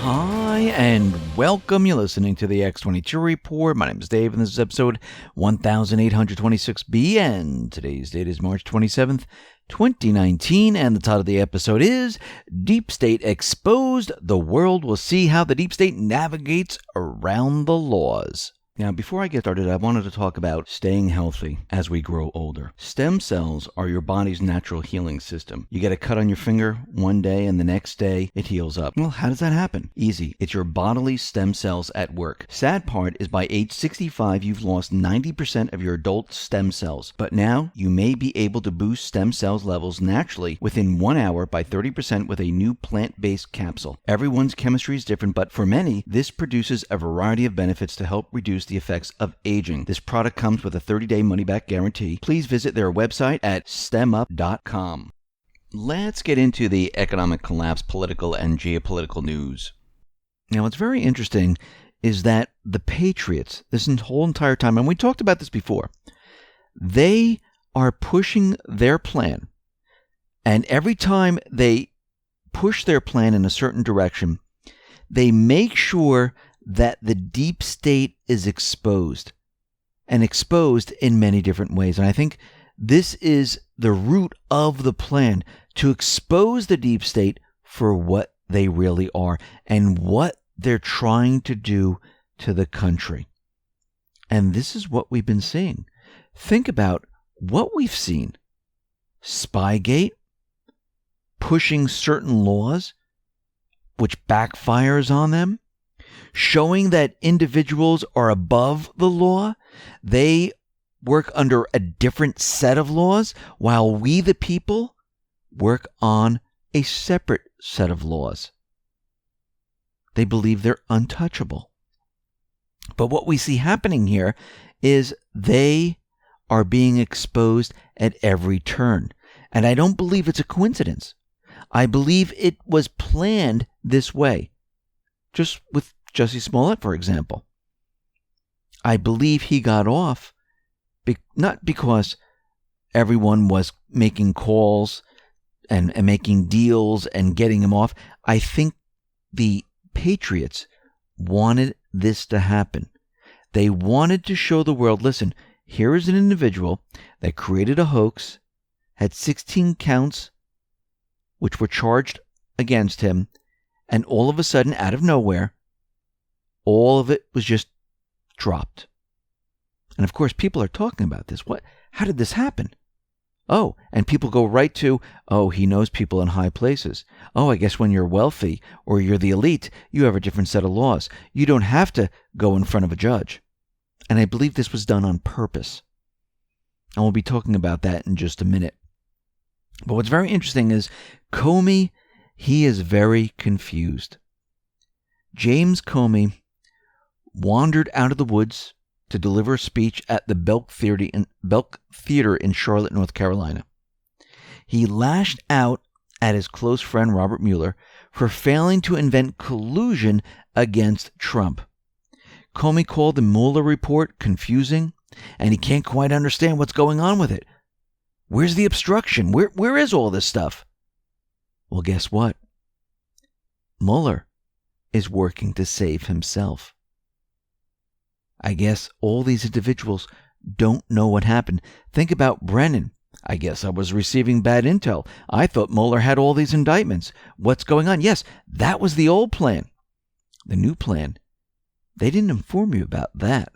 Hi, and welcome. You're listening to the X22 Report. My name is Dave, and this is episode 1826B, and today's date is March 27th, 2019, and the title of the episode is Deep State Exposed. The world will see how the deep state navigates around the laws. Now, before I get started, I wanted to talk about staying healthy as we grow older. Stem cells are your body's natural healing system. You get a cut on your finger one day and the next day it heals up. Well, how does that happen? Easy. It's your bodily stem cells at work. Sad part is by age 65, you've lost 90% of your adult stem cells. But now you may be able to boost stem cells levels naturally within 1 hour by 30% with a new plant-based capsule. Everyone's chemistry is different, but for many, this produces a variety of benefits to help reduce the effects of aging. This product comes with a 30-day money-back guarantee. Please visit their website at stemup.com. Let's get into the economic collapse, political and geopolitical news. Now, what's very interesting is that the Patriots, this whole entire time, and we talked about this before, they are pushing their plan. And every time they push their plan in a certain direction, they make sure that the deep state is exposed, and exposed in many different ways. And I think this is the root of the plan, to expose the deep state for what they really are and what they're trying to do to the country. And this is what we've been seeing. Think about what we've seen. Spygate, pushing certain laws, which backfires on them, showing that individuals are above the law. They work under a different set of laws, while we, the people, work on a separate set of laws. They believe they're untouchable. But what we see happening here is they are being exposed at every turn. And I don't believe it's a coincidence. I believe it was planned this way. Just with Jussie Smollett, for example. I believe he got off not because everyone was making calls and making deals and getting him off. I think the Patriots wanted this to happen. They wanted to show the world, listen, here is an individual that created a hoax, had 16 counts which were charged against him, and all of a sudden, out of nowhere, all of it was just dropped. And of course, people are talking about this. How did this happen? Oh, and people go right to, oh, he knows people in high places. Oh, I guess when you're wealthy or you're the elite, you have a different set of laws. You don't have to go in front of a judge. And I believe this was done on purpose. And we'll be talking about that in just a minute. But what's very interesting is Comey, he is very confused. James Comey wandered out of the woods to deliver a speech at the Belk Theater in Charlotte, North Carolina. He lashed out at his close friend Robert Mueller for failing to invent collusion against Trump. Comey called the Mueller report confusing, and he can't quite understand what's going on with it. Where's the obstruction? Where is all this stuff? Well, guess what? Mueller is working to save himself. I guess all these individuals don't know what happened. Think about Brennan. I guess I was receiving bad intel. I thought Mueller had all these indictments. What's going on? Yes, that was the old plan. The new plan, they didn't inform you about that.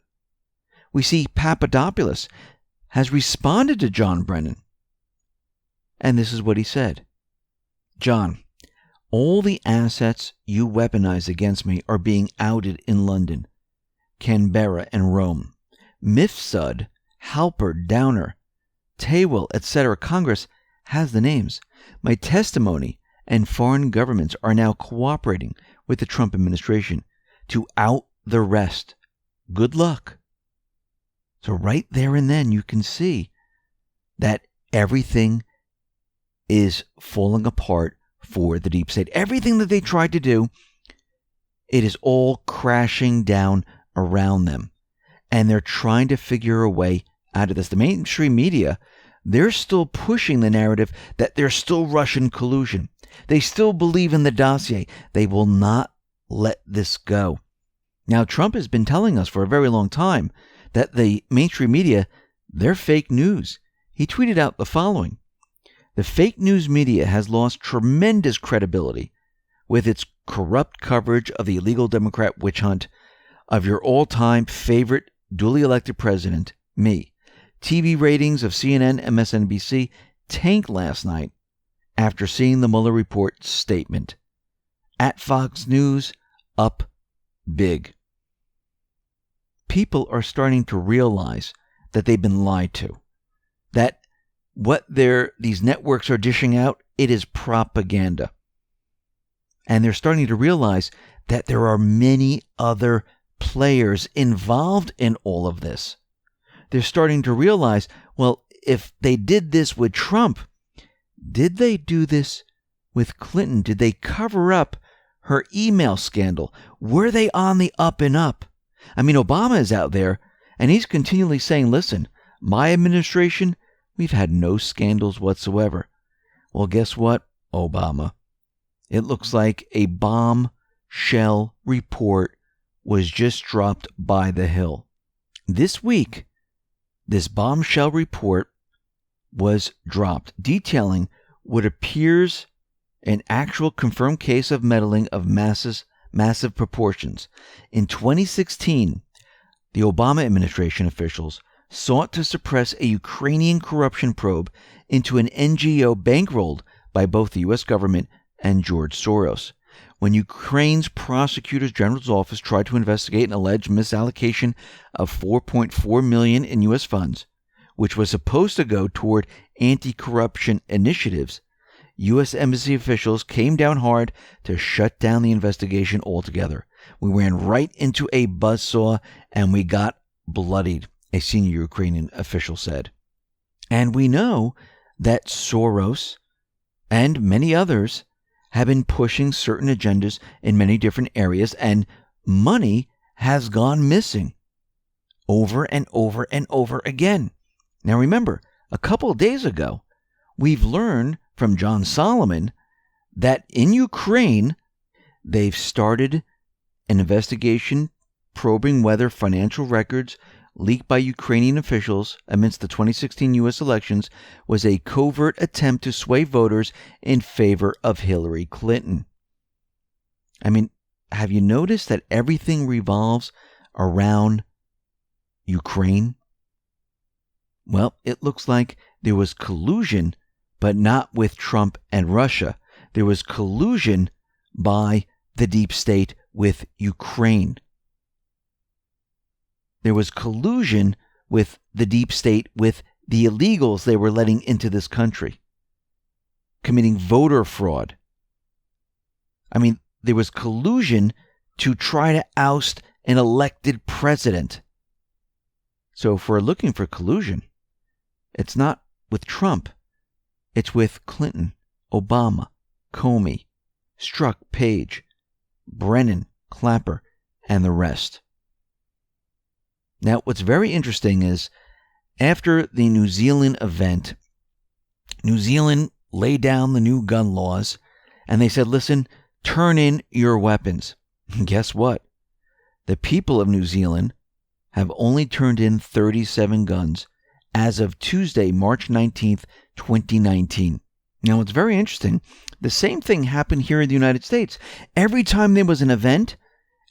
We see Papadopoulos has responded to John Brennan. And this is what he said. John, all the assets you weaponize against me are being outed in London, Canberra, and Rome. Mifsud, Halpern, Downer, Taywell, etc. Congress has the names. My testimony and foreign governments are now cooperating with the Trump administration to out the rest. Good luck. So right there and then you can see that everything is falling apart for the deep state. Everything that they tried to do, it is all crashing down around them. And they're trying to figure a way out of this. The mainstream media, they're still pushing the narrative that there's still Russian collusion. They still believe in the dossier. They will not let this go. Now, Trump has been telling us for a very long time that the mainstream media, they're fake news. He tweeted out the following: "The fake news media has lost tremendous credibility with its corrupt coverage of the illegal Democrat witch hunt of your all-time favorite duly elected president, me. TV ratings of CNN, MSNBC tanked last night after seeing the Mueller report statement. At Fox News, up big." People are starting to realize that they've been lied to, that what these networks are dishing out, it is propaganda. And they're starting to realize that there are many other players involved in all of this. They're starting to realize, well, if they did this with Trump, did they do this with Clinton? Did they cover up her email scandal? Were they on the up and up? I mean, Obama is out there, and he's continually saying, listen, my administration, we've had no scandals whatsoever. Well, guess what, Obama? It looks like a bombshell report was just dropped by the Hill. This week, this bombshell report was dropped, detailing what appears an actual confirmed case of meddling of massive proportions. In 2016, the Obama administration officials sought to suppress a Ukrainian corruption probe into an NGO bankrolled by both the U.S. government and George Soros. When Ukraine's Prosecutor General's office tried to investigate an alleged misallocation of $4.4 million in U.S. funds, which was supposed to go toward anti-corruption initiatives, U.S. Embassy officials came down hard to shut down the investigation altogether. We ran right into a buzzsaw and we got bloodied, a senior Ukrainian official said. And we know that Soros and many others have been pushing certain agendas in many different areas, and money has gone missing over and over and over again. Now remember, a couple of days ago, we've learned from John Solomon that in Ukraine, they've started an investigation probing whether financial records leaked by Ukrainian officials amidst the 2016 U.S. elections was a covert attempt to sway voters in favor of Hillary Clinton. I mean, have you noticed that everything revolves around Ukraine? Well, it looks like there was collusion, but not with Trump and Russia. There was collusion by the deep state with Ukraine. There was collusion with the deep state with the illegals they were letting into this country, committing voter fraud. I mean, there was collusion to try to oust an elected president. So if we're looking for collusion, it's not with Trump. It's with Clinton, Obama, Comey, Strzok, Page, Brennan, Clapper, and the rest. Now, what's very interesting is after the New Zealand event, New Zealand laid down the new gun laws, and they said, listen, turn in your weapons. And guess what? The people of New Zealand have only turned in 37 guns as of Tuesday, March 19th, 2019. Now, it's very interesting. The same thing happened here in the United States. Every time there was an event,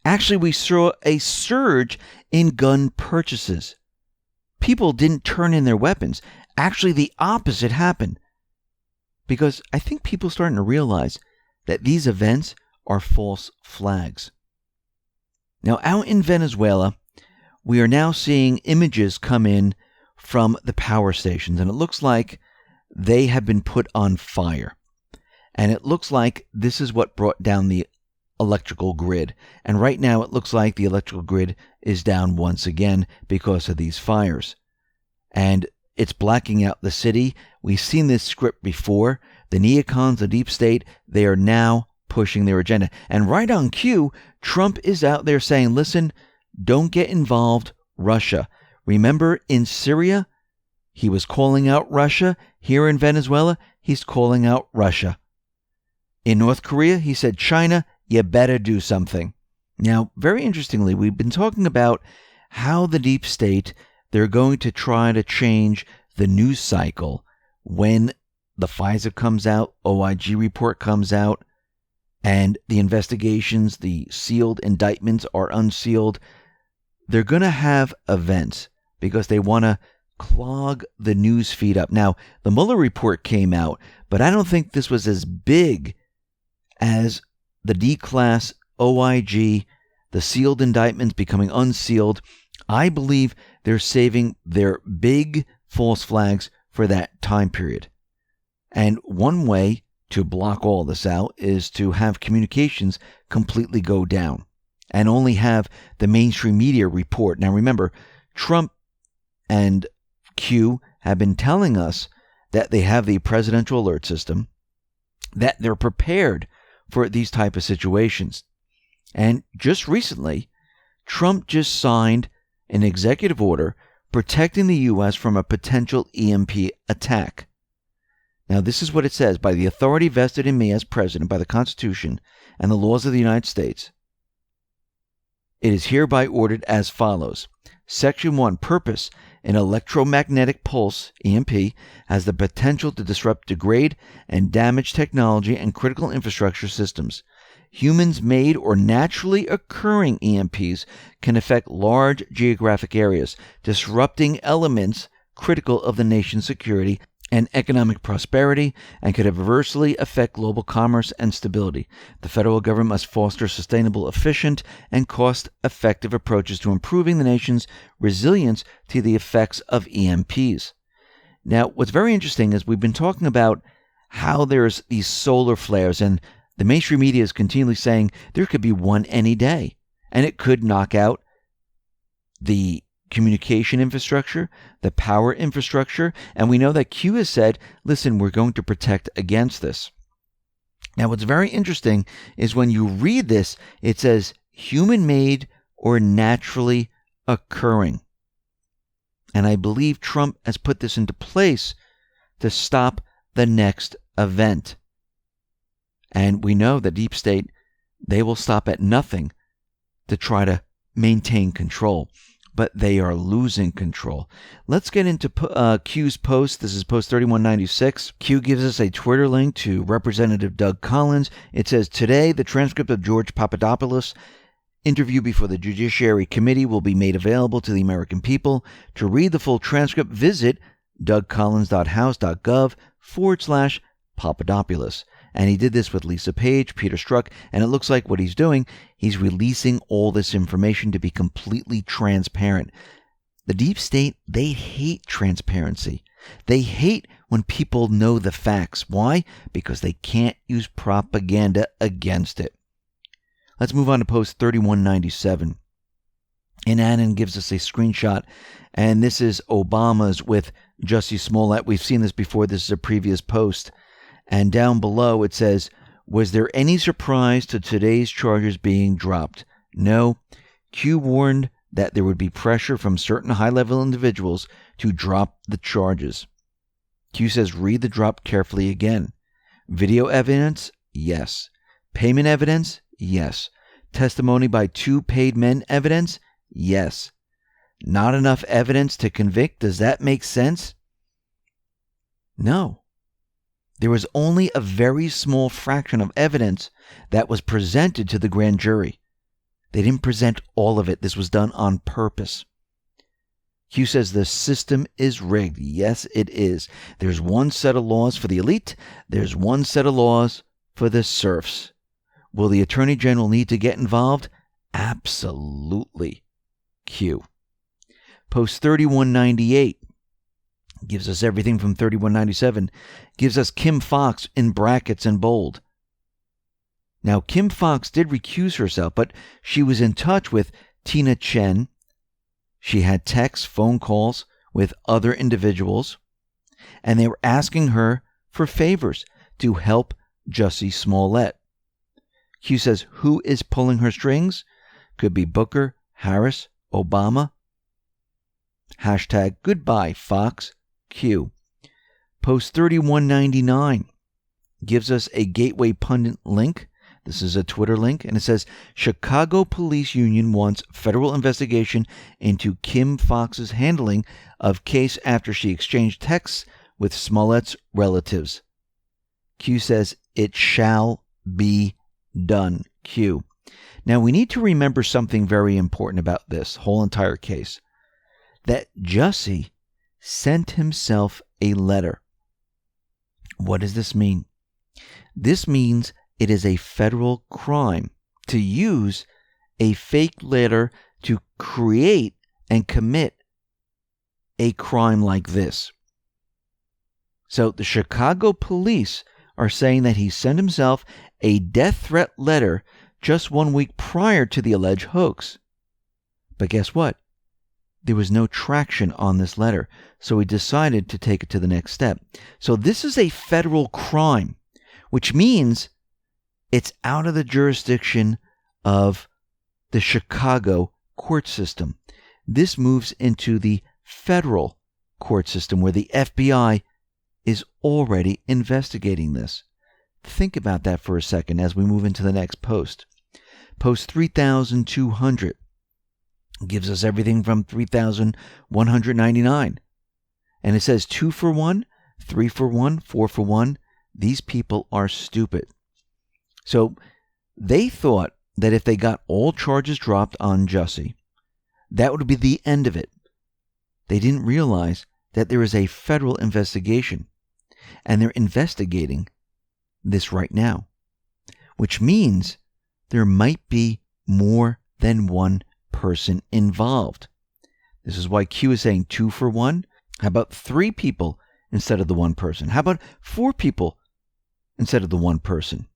actually we saw a surge in gun purchases. People didn't turn in their weapons. Actually, the opposite happened. Because I think people are starting to realize that these events are false flags. Now, out in Venezuela, we are now seeing images come in from the power stations, and it looks like they have been put on fire. And it looks like this is what brought down the electrical grid. And right now it looks like the electrical grid is down once again because of these fires. And it's blacking out the city. We've seen this script before. The neocons, the deep state, they are now pushing their agenda. And right on cue, Trump is out there saying, listen, don't get involved, Russia. Remember in Syria, he was calling out Russia. Here in Venezuela, he's calling out Russia. In North Korea, he said China you better do something. Now, very interestingly, we've been talking about how the deep state, they're going to try to change the news cycle when the FISA comes out, OIG report comes out, and the investigations, the sealed indictments are unsealed. They're going to have events because they want to clog the news feed up. Now, the Mueller report came out, but I don't think this was as big as the D-class OIG, the sealed indictments becoming unsealed. I believe they're saving their big false flags for that time period. And one way to block all this out is to have communications completely go down and only have the mainstream media report. Now remember, Trump and Q have been telling us that they have the presidential alert system, that they're prepared for these type of situations. And just recently, Trump just signed an executive order protecting the U.S. from a potential EMP attack. Now, this is what it says: by the authority vested in me as president by the Constitution and the laws of the United States, it is hereby ordered as follows. Section 1, purpose: an electromagnetic pulse, EMP, has the potential to disrupt, degrade, and damage technology and critical infrastructure systems. Humans made or naturally occurring EMPs can affect large geographic areas, disrupting elements critical of the nation's security and economic prosperity, and could adversely affect global commerce and stability. The federal government must foster sustainable, efficient, and cost-effective approaches to improving the nation's resilience to the effects of EMPs. Now, what's very interesting is we've been talking about how there's these solar flares, and the mainstream media is continually saying there could be one any day, and it could knock out the communication infrastructure, the power infrastructure, and we know that Q has said, listen, we're going to protect against this. Now, what's very interesting is when you read this, it says human-made or naturally occurring. And I believe Trump has put this into place to stop the next event. And we know the deep state, they will stop at nothing to try to maintain control. But they are losing control. Let's get into Q's post. This is post 3196. Q gives us a Twitter link to Representative Doug Collins. It says, today, the transcript of George Papadopoulos' interview before the Judiciary Committee will be made available to the American people. To read the full transcript, visit dougcollins.house.gov/Papadopoulos. And he did this with Lisa Page, Peter Strzok, and it looks like what he's doing, he's releasing all this information to be completely transparent. The deep state, they hate transparency. They hate when people know the facts. Why? Because they can't use propaganda against it. Let's move on to post 3197. And Annan gives us a screenshot, and this is Obama's with Jussie Smollett. We've seen this before. This is a previous post. And down below it says, was there any surprise to today's charges being dropped? No. Q warned that there would be pressure from certain high-level individuals to drop the charges. Q says, read the drop carefully again. Video evidence? Yes. Payment evidence? Yes. Testimony by 2 paid men evidence? Yes. Not enough evidence to convict? Does that make sense? No. There was only a very small fraction of evidence that was presented to the grand jury. They didn't present all of it. This was done on purpose. Q says the system is rigged. Yes, it is. There's one set of laws for the elite. There's one set of laws for the serfs. Will the Attorney General need to get involved? Absolutely. Q. Post 3198. Gives us everything from 3197. Gives us Kim Foxx in brackets and bold. Now, Kim Foxx did recuse herself, but she was in touch with Tina Chen. She had texts, phone calls with other individuals, and they were asking her for favors to help Jussie Smollett. Q says, who is pulling her strings? Could be Booker, Harris, Obama. Hashtag goodbye, Fox. Q. Post 3199 gives us a Gateway Pundit link. This is a Twitter link, and it says, Chicago Police Union wants federal investigation into Kim Foxx's handling of case after she exchanged texts with Smollett's relatives. Q says, it shall be done. Q. Now, we need to remember something very important about this whole entire case. That Jussie sent himself a letter. What does this mean? This means it is a federal crime to use a fake letter to create and commit a crime like this. So the Chicago police are saying that he sent himself a death threat letter just 1 week prior to the alleged hoax. But guess what? There was no traction on this letter, so he decided to take it to the next step. So this is a federal crime, which means it's out of the jurisdiction of the Chicago court system. This moves into the federal court system where the FBI is already investigating this. Think about that for a second as we move into the next post. Post 3,200 gives us everything from 3,199. And it says 2 for 1, 3 for 1, 4 for 1. These people are stupid. So they thought that if they got all charges dropped on Jussie, that would be the end of it. They didn't realize that there is a federal investigation, and they're investigating this right now, which means there might be more than one person involved. This is why Q is saying 2 for 1. How about 3 people instead of the one person? How about 4 people instead of the one person?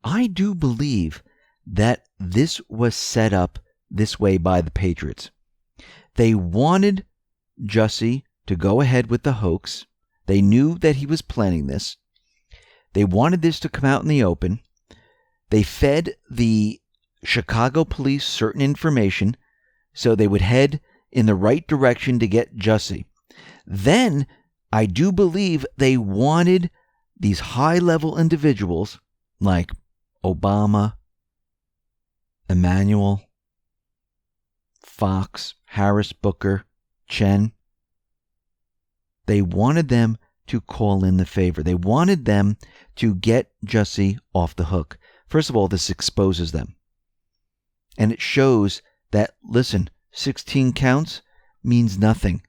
I do believe that this was set up this way by the Patriots. They wanted Jussie to go ahead with the hoax. They knew that he was planning this. They wanted this to come out in the open. They fed the Chicago police certain information so they would head in the right direction to get Jussie. Then, I do believe they wanted these high-level individuals like Obama, Emanuel, Fox, Harris, Booker, Chen. They wanted them to call in the favor. They wanted them to get Jussie off the hook. First of all, this exposes them. And it shows that, listen, 16 counts means nothing.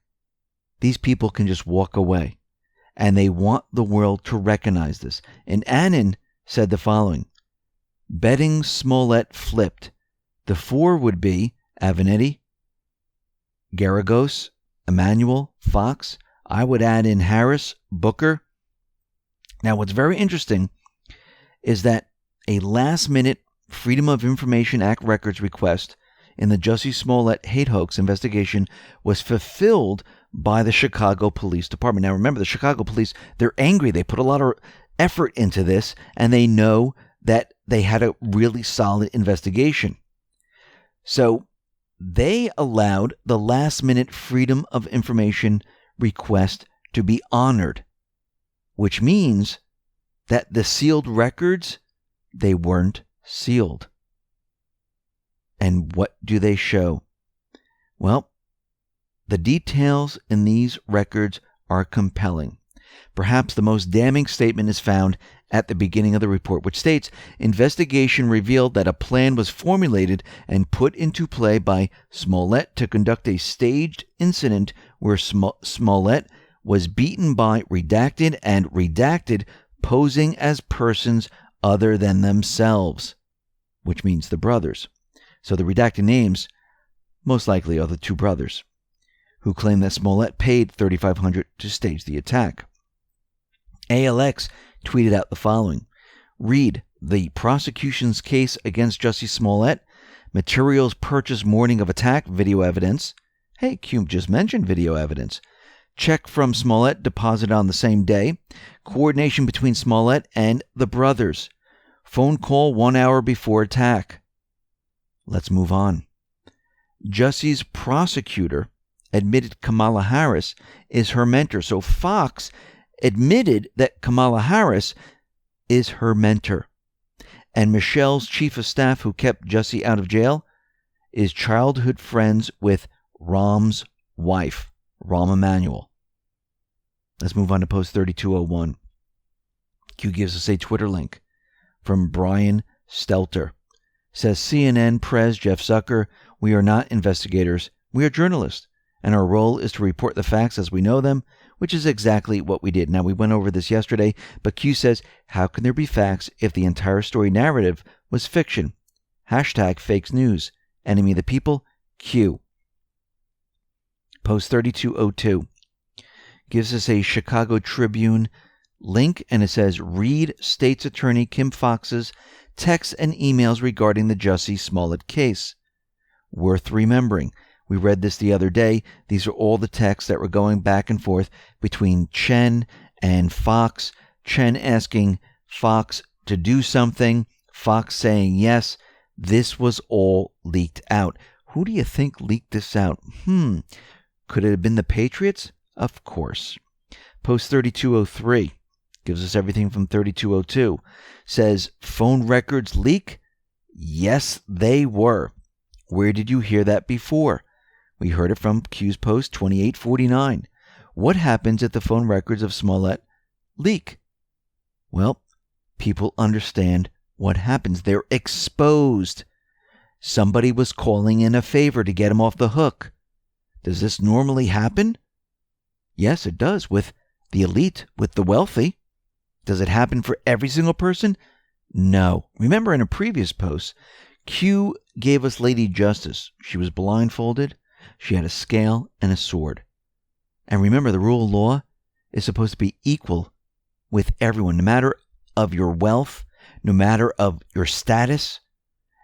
These people can just walk away. And they want the world to recognize this. And Annan said the following: betting Smollett flipped. The 4 would be Avenatti, Garagos, Emanuel, Fox. I would add in Harris, Booker. Now, what's very interesting is that a last-minute Freedom of Information Act records request in the Jussie Smollett hate hoax investigation was fulfilled by the Chicago Police Department. Now, remember, the Chicago Police, they're angry. They put a lot of effort into this, and they know that they had a really solid investigation. So they allowed the last-minute Freedom of Information request to be honored, which means that the sealed records, they weren't sealed. And what do they show? Well, the details in these records are compelling. Perhaps the most damning statement is found at the beginning of the report, which states, investigation revealed that a plan was formulated and put into play by Smollett to conduct a staged incident where Smollett was beaten by redacted and redacted posing as persons other than themselves, which means the brothers. So the redacted names most likely are the 2 brothers who claim that Smollett paid $3,500 to stage the attack. ALX tweeted out the following: read the prosecution's case against Jussie Smollett, materials purchased morning of attack, video evidence. Hey, Q just mentioned video evidence. Check from Smollett deposited on the same day. Coordination between Smollett and the brothers. Phone call 1 hour before attack. Let's move on. Jussie's prosecutor admitted Kamala Harris is her mentor. So Fox admitted that Kamala Harris is her mentor. And Michelle's chief of staff, who kept Jussie out of jail, is childhood friends with Rahm's wife, Rahm Emanuel. Let's move on to post 3201. Q gives us a Twitter link from Brian Stelter. Says CNN Prez Jeff Zucker, we are not investigators, we are journalists, and our role is to report the facts as we know them, which is exactly what we did. Now, we went over this yesterday, but Q says, how can there be facts if the entire story narrative was fiction? Hashtag fakes news. Enemy of the people, Q. Post 3202 gives us a Chicago Tribune link, and it says, read State's Attorney Kim Foxx's texts and emails regarding the Jussie Smollett case. Worth remembering. We read this the other day. These are all the texts that were going back and forth between Chen and Fox. Chen asking Fox to do something, Fox saying yes. This was all leaked out. Who do you think leaked this out? Could it have been the Patriots? Of course. Post 3203 gives us everything from 3202. Says, phone records leak? Yes, they were. Where did you hear that before? We heard it from Q's post 2849. What happens if the phone records of Smollett leak? Well, people understand what happens. They're exposed. Somebody was calling in a favor to get him off the hook. Does this normally happen? Yes, it does, with the elite, with the wealthy. Does it happen for every single person? No. Remember in a previous post, Q gave us Lady Justice. She was blindfolded. She had a scale and a sword. And remember, the rule of law is supposed to be equal with everyone, no matter of your wealth, no matter of your status.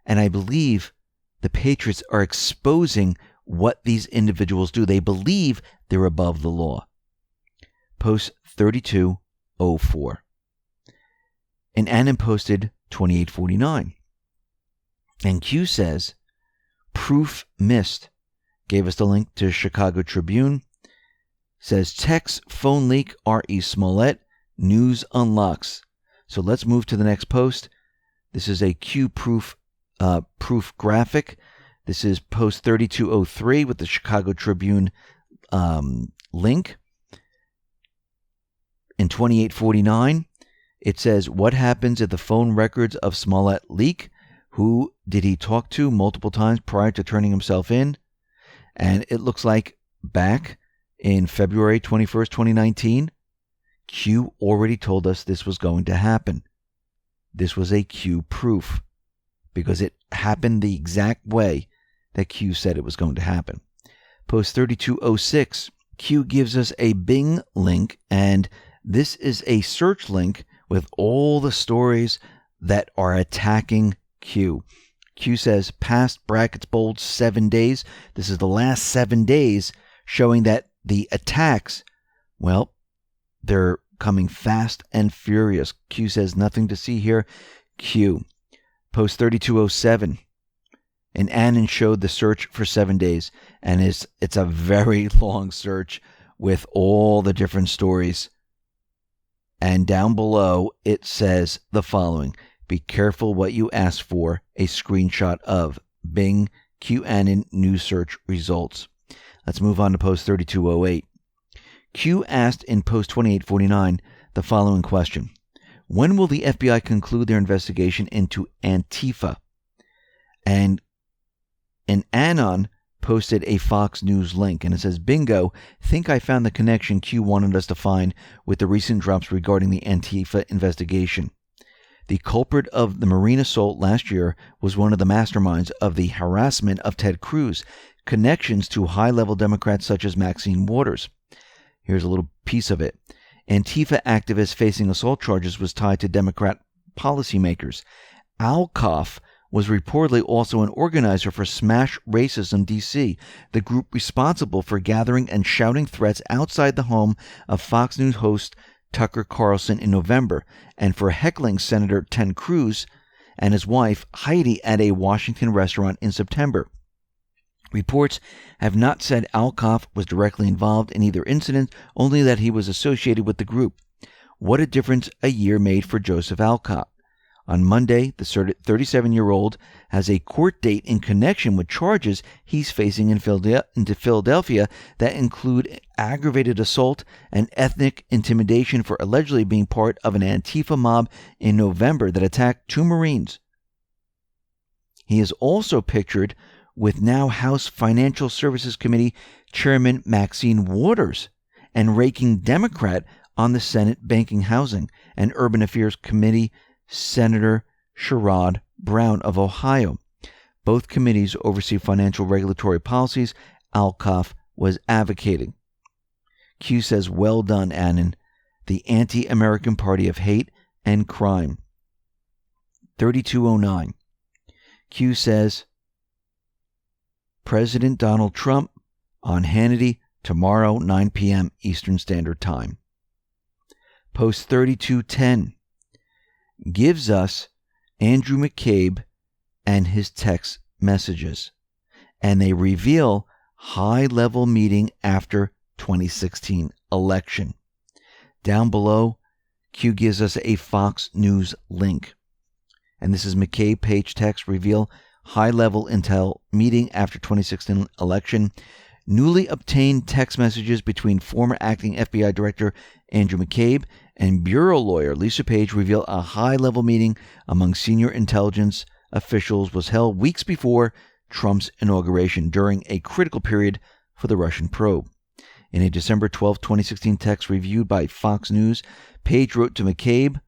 And I believe the Patriots are exposing what these individuals do. They believe they're above the law. Post 3204. And Annan posted 2849. And Q says, proof missed. Gave us the link to Chicago Tribune. Says, text phone leak R.E. Smollett. News unlocks. So let's move to the next post. This is a Q proof graphic. This is post 3203 with the Chicago Tribune link. In 2849, it says, what happens if the phone records of Smollett leak? Who did he talk to multiple times prior to turning himself in? And it looks like back in February 21st, 2019, Q already told us this was going to happen. This was a Q proof because it happened the exact way that Q said it was going to happen. Post 3206, Q gives us a Bing link, and this is a search link with all the stories that are attacking Q. Q says past brackets bold 7 days. This is the last 7 days showing that the attacks, well, they're coming fast and furious. Q says nothing to see here. Q. Post 3207. And Annan showed the search for 7 days. And it's a very long search with all the different stories. And down below it says the following. Be careful what you ask for. A screenshot of Bing QAnon news search results. Let's move on to post 3208. Q asked in post 2849 the following question. When will the FBI conclude their investigation into Antifa? And Anon posted a Fox News link, and it says, bingo, think I found the connection Q wanted us to find with the recent drops regarding the Antifa investigation. The culprit of the Marine assault last year was one of the masterminds of the harassment of Ted Cruz, connections to high-level Democrats such as Maxine Waters. Here's a little piece of it. Antifa activist facing assault charges was tied to Democrat policymakers. Alcoff was reportedly also an organizer for Smash Racism DC, the group responsible for gathering and shouting threats outside the home of Fox News host Tucker Carlson in November, and for heckling Senator Ted Cruz and his wife Heidi at a Washington restaurant in September. Reports have not said Alcoff was directly involved in either incident, only that he was associated with the group. What a difference a year made for Joseph Alcoff. On Monday, the 37-year-old has a court date in connection with charges he's facing in Philadelphia that include aggravated assault and ethnic intimidation for allegedly being part of an Antifa mob in November that attacked 2 Marines. He is also pictured with now House Financial Services Committee Chairman Maxine Waters and ranking Democrat on the Senate Banking, Housing, and Urban Affairs Committee Senator Sherrod Brown of Ohio. Both committees oversee financial regulatory policies Alcoff was advocating. Q says, well done, Annan, the anti-American party of hate and crime. 3209. Q says, President Donald Trump on Hannity tomorrow, 9 p.m. Eastern Standard Time. Post 3210 gives us Andrew McCabe and his text messages, and they reveal high-level meeting after 2016 election. Down below, Q gives us a Fox News link, and this is McCabe page text reveal high-level intel meeting after 2016 election. Newly obtained text messages between former acting FBI Director Andrew McCabe and Bureau lawyer Lisa Page reveal a high-level meeting among senior intelligence officials was held weeks before Trump's inauguration during a critical period for the Russian probe. In a December 12, 2016 text reviewed by Fox News, Page wrote to McCabe,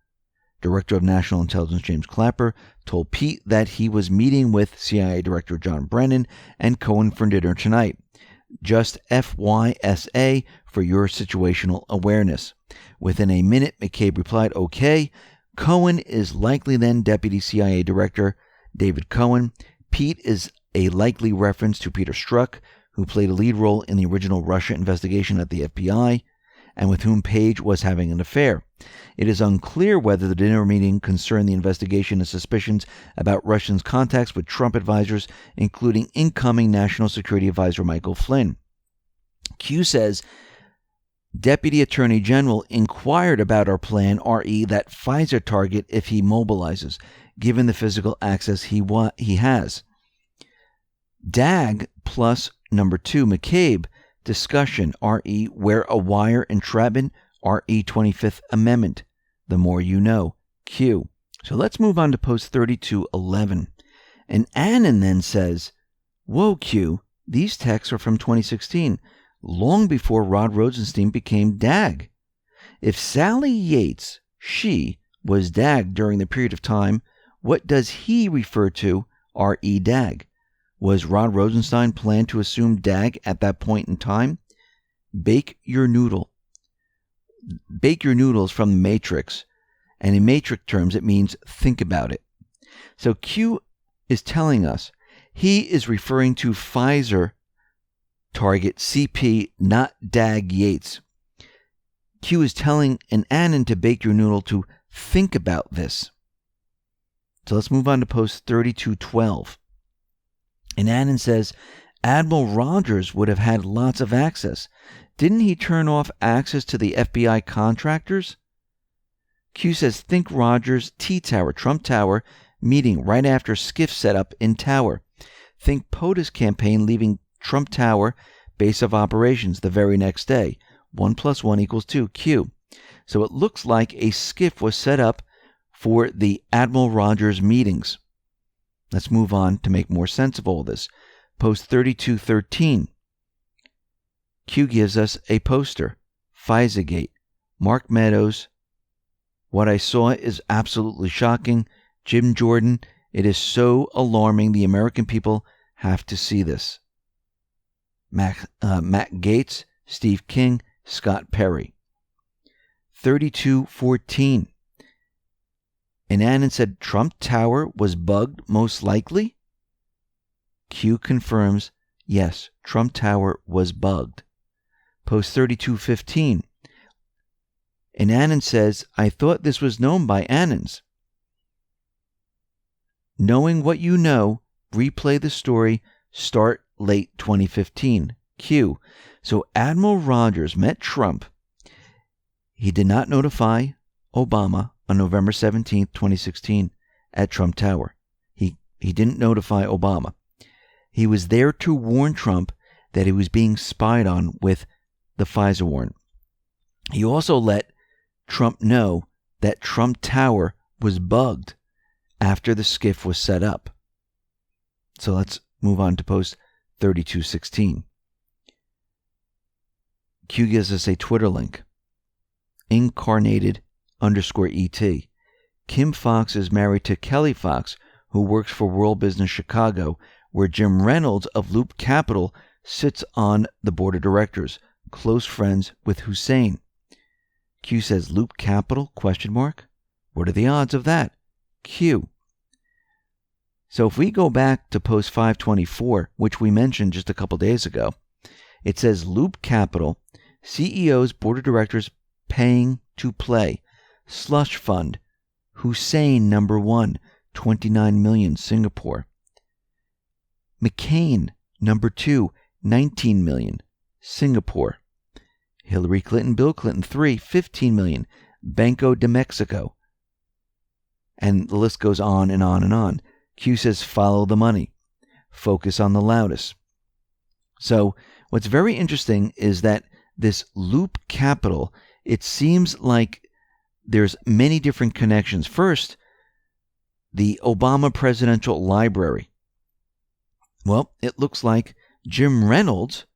Director of National Intelligence James Clapper told Pete that he was meeting with CIA Director John Brennan and Cohen for dinner tonight. Just FYSA for your situational awareness. Within a minute, McCabe replied, okay. Cohen is likely then Deputy CIA Director David Cohen. Pete is a likely reference to Peter Strzok, who played a lead role in the original Russia investigation at the FBI, and with whom Page was having an affair. It is unclear whether the dinner meeting concerned the investigation and suspicions about Russians' contacts with Trump advisors, including incoming National Security Advisor Michael Flynn. Q says, Deputy Attorney General inquired about our plan, RE, that Pfizer target if he mobilizes, given the physical access he has. DAG plus number 2, McCabe, discussion, RE, where a wire entrapment, RE 25th Amendment. The more you know, Q. So let's move on to post 3211. And Annan then says, whoa, Q, these texts are from 2016, long before Rod Rosenstein became DAG. If Sally Yates, she, was DAG during the period of time, what does he refer to, RE DAG? Was Rod Rosenstein planned to assume DAG at that point in time? Bake your noodles from the Matrix, and in Matrix terms it means think about it. So Q is telling us he is referring to Pfizer target CP, not DAG Yates. Q is telling an Annan to bake your noodle to think about this. So let's move on to post 3212. And Annan says, Admiral Rogers would have had lots of access. Didn't he turn off access to the FBI contractors? Q says, think Rogers, T-Tower, Trump Tower, meeting right after skiff setup in Tower. Think POTUS campaign leaving Trump Tower, base of operations, the very next day. 1 + 1 = 2, Q. So it looks like a skiff was set up for the Admiral Rogers meetings. Let's move on to make more sense of all this. Post 3213. Q gives us a poster. Pfizergate. Mark Meadows. What I saw is absolutely shocking. Jim Jordan. It is so alarming. The American people have to see this. Matt Gaetz, Steve King, Scott Perry. 3214. And Annan said Trump Tower was bugged, most likely. Q confirms, yes, Trump Tower was bugged. Post 3215. And Annan says, I thought this was known by Annans. Knowing what you know, replay the story, start late 2015. Q. So Admiral Rogers met Trump. He did not notify Obama on November 17, 2016. at Trump Tower. He didn't notify Obama. He was there to warn Trump that he was being spied on with the FISA warrant. He also let Trump know that Trump Tower was bugged after the skiff was set up. So let's move on to post 3216. Q gives us a Twitter link. Incarnated_ET. Kim Fox is married to Kelly Fox, who works for World Business Chicago, where Jim Reynolds of Loop Capital sits on the board of directors, close friends with Hussein. Q says, Loop Capital? ? What are the odds of that? Q. So if we go back to post 524, which we mentioned just a couple days ago, it says Loop Capital, CEO's board of directors paying to play, slush fund, Hussein number 1, 29 million Singapore. McCain number 2, 19 million Singapore. Hillary Clinton, Bill Clinton 3, 15 million, Banco de Mexico. And the list goes on and on and on. Q says follow the money. Focus on the loudest. So what's very interesting is that this Loop Capital, it seems like there's many different connections. First, the Obama Presidential Library. Well, it looks like Jim Reynolds,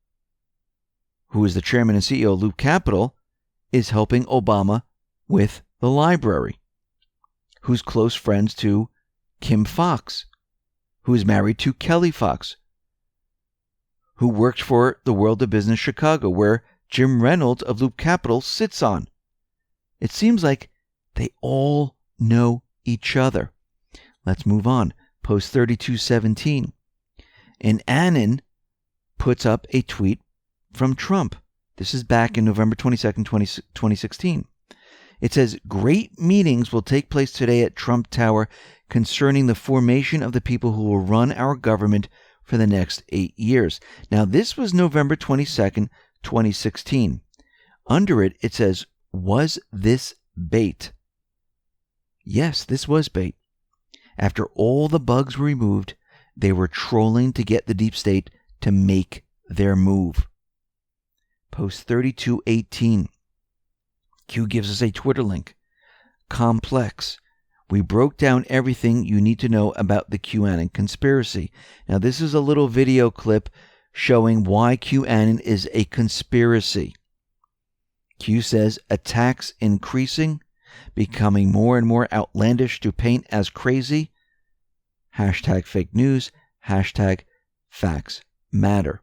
who is the chairman and CEO of Loop Capital, is helping Obama with the library, who's close friends to Kim Fox, who is married to Kelly Fox, who works for the World of Business Chicago, where Jim Reynolds of Loop Capital sits on. It seems like they all know each other. Let's move on. Post 3217. And Annan puts up a tweet from Trump. This is back in November 22nd, 2016. It says, great meetings will take place today at Trump Tower concerning the formation of the people who will run our government for the next 8 years. Now, this was November 22nd, 2016. Under it, it says, was this bait? Yes, this was bait. After all the bugs were removed, they were trolling to get the deep state to make their move. Post 3218. Q gives us a Twitter link. Complex. We broke down everything you need to know about the QAnon conspiracy. Now, this is a little video clip showing why QAnon is a conspiracy. Q says, attacks increasing, becoming more and more outlandish to paint as crazy. Hashtag fake news. Hashtag facts matter.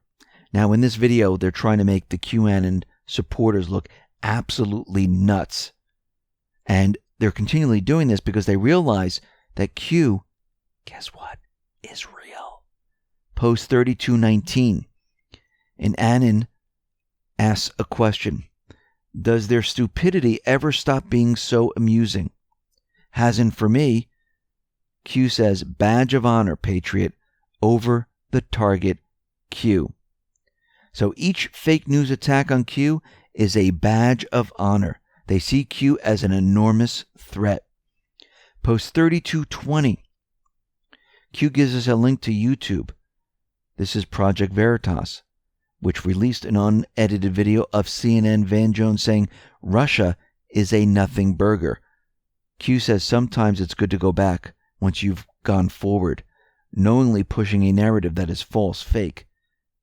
Now, in this video, they're trying to make the QAnon supporters look absolutely nuts. And they're continually doing this because they realize that Q, guess what, is real. Post 3219. And Annan asks a question. Does their stupidity ever stop being so amusing? Hasn't for me. Q says, badge of honor, Patriot, over the target Q. So each fake news attack on Q is a badge of honor. They see Q as an enormous threat. Post 3220. Q gives us a link to YouTube. This is Project Veritas, which released an unedited video of CNN Van Jones saying Russia is a nothing burger. Q says sometimes it's good to go back once you've gone forward, knowingly pushing a narrative that is false, fake.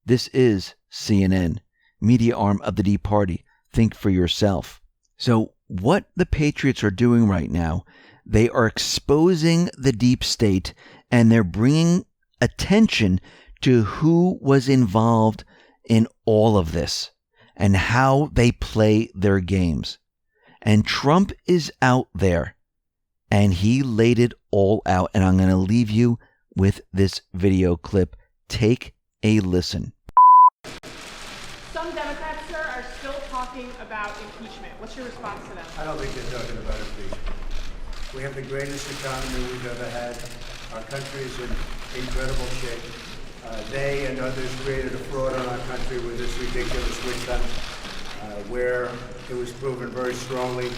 This is CNN, media arm of the Deep Party. Think for yourself. So what the Patriots are doing right now, they are exposing the deep state and they're bringing attention to who was involved in all of this and how they play their games. And Trump is out there and he laid it all out. And I'm going to leave you with this video clip. Take a listen. Some Democrats, sir, are still talking about impeachment. What's your response to them? I don't think they're talking about impeachment. We have the greatest economy we've ever had. Our country is in incredible shape. They and others created a fraud on our country with this ridiculous witch hunt, where it was proven very strongly,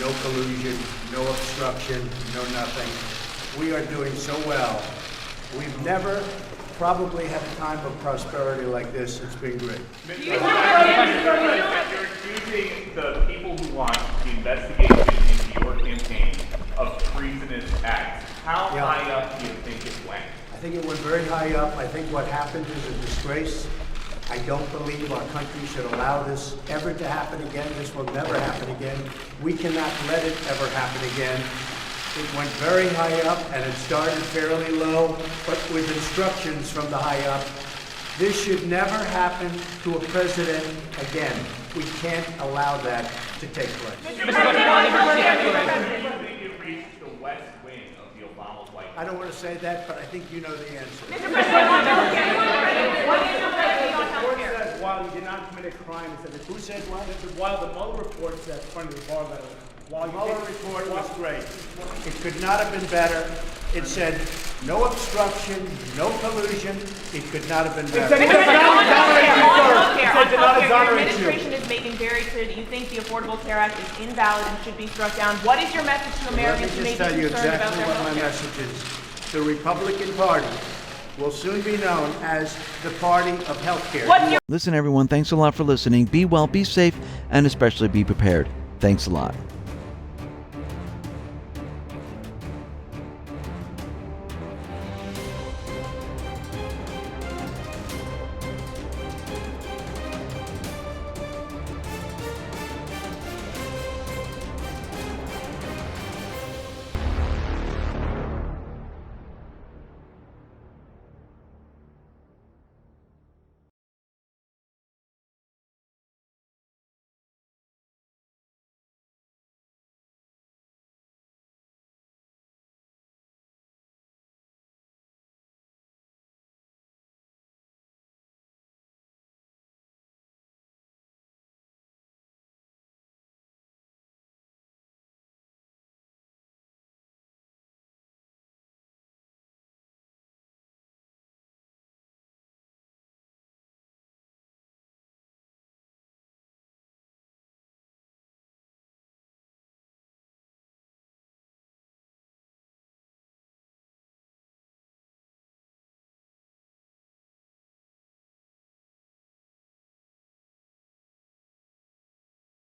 no collusion, no obstruction, no nothing. We are doing so well. We've never probably had a time of prosperity like this. It's been great. You're accusing the people who launched the investigation into your campaign of treasonous acts. How high up do you think it went? I think it went very high up. I think what happened is a disgrace. I don't believe our country should allow this ever to happen again. This will never happen again. We cannot let it ever happen again. It went very high up, and it started fairly low, but with instructions from the high up. This should never happen to a president again. We can't allow that to take place. Do you think it reached the west wing of the Obama White House? I don't want to say that, but I think you know the answer. Mr. President, what is your policy on report healthcare? says while you did not commit a crime, it said Who said what? while the Mueller report says, funny the bar letter, while The you Mueller did- report was great. It could not have been better. It said no obstruction, no collusion. It could not have been said better. it does not exonerate you, sir. On It said it did not healthcare, your exonerate you. administration is making very clear that you think the Affordable Care Act is invalid and should be struck down. What is your message to Let me Americans who may just be tell you concerned about exactly their what my healthcare? message is. The Republican Party will soon be known as the party of healthcare. What's your Listen, everyone, thanks a lot for listening. Be well, be safe, and especially be prepared. Thanks a lot.